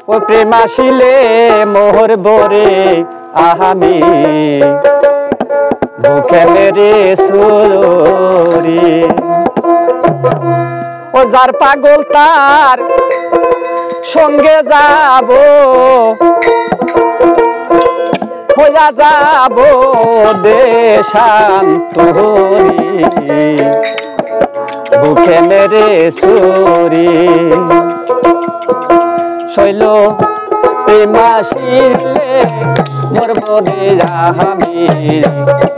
ও প্রেম আসিলে মোহর বরে আহামি বুকে মেরে সুরি ও যার পাগল তার সঙ্গে যাব হইয়া যাব দেশান্তরি বুকে মেরে সুরি শৈল প্রেম আসিলে মোর বরে আহামি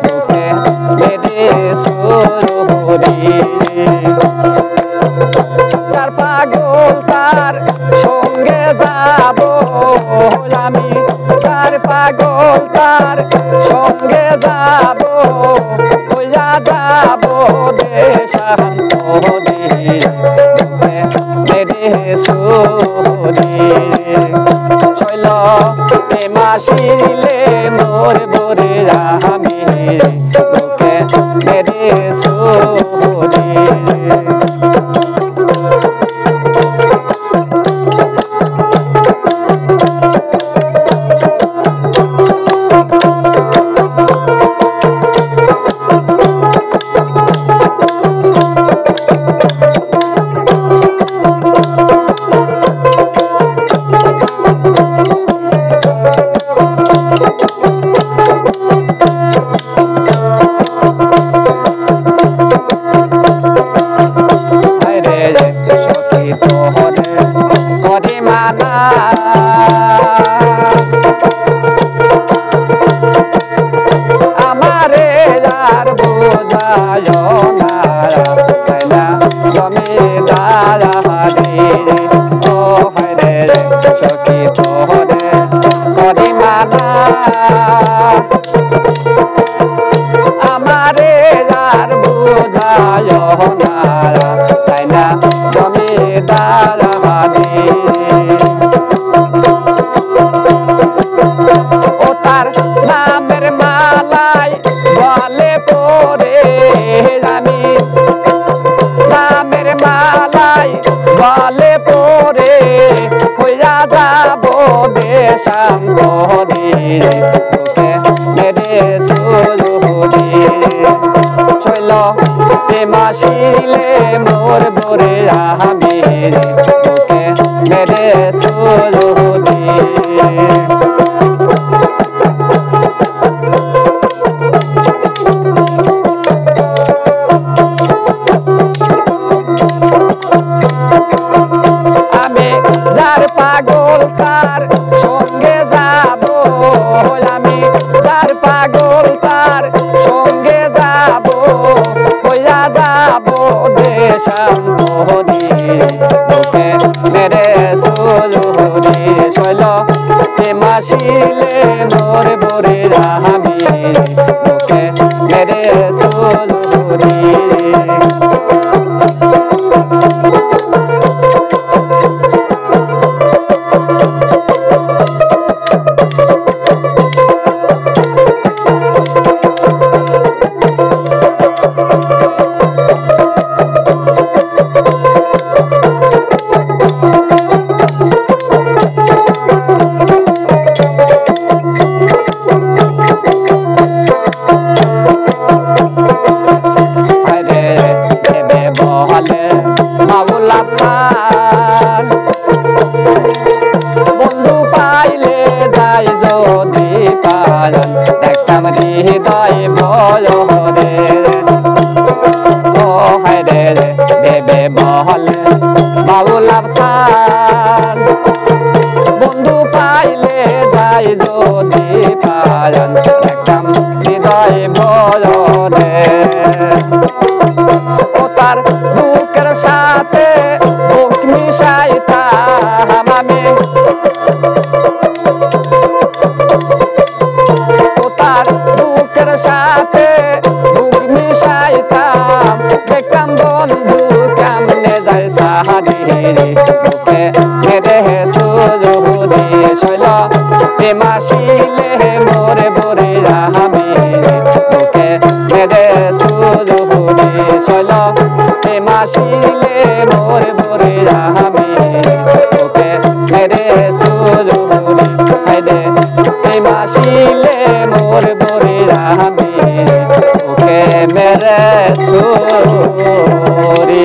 বুকে মেরে সুরি যার পাগল তার সঙ্গে যাব আমি যার পাগল তার সঙ্গে যাব হইয়া যাব দেশান্তরি মেরে সুরি শৈল প্রেম আসিলে মোর বরে আহামি বুকে মেরে সুরি আমারে আর বোঝায় না জমিদার ও হরে সখী তোহরে করিমানা আমারে আর বোঝায় না তাই না জমিদার ও তার নামের মালাই বলে পরে আমি নামের মালাই বলে পরে হইয়া যাব দেশান্তরি বুকে মেরে সুরি শৈল প্রেম আসিলে মোর বরে আহামি বুকে মেরে সুরি আমি যার পাগল তার সঙ্গে যাব আমি যার পাগল তার সঙ্গে যাব হইয়া যাব দেশান্তরি বুকে মেরে সুরি শৈল প্রেম আসিলে মোর বরে আহামি বুকে মেরে সুরি বন্ধু পাইলে যাই যদি পালন দেখতাম হৃদয় ভয়রে ও হরে বেবে বহলে বাবুল আফসান বন্ধু পাইলে যাই যদি পালন দেখতাম হৃদয় ভয়রে ও তার বুকের সাথে বুক মিশাইতাম আমি ও তার বুকের সাথে বুক মিশাইতাম দেখতাম বন্ধু কেমনে যায় সাহারি বুকে মেরে সুরি শৈল প্রেম আসিলে মোরে বরে আহামি বুকে মেরে সুরি শৈল প্রেম আসিলে মোর বরে আহামি বুকে মেরে আমি ওকে মেরে ছুরি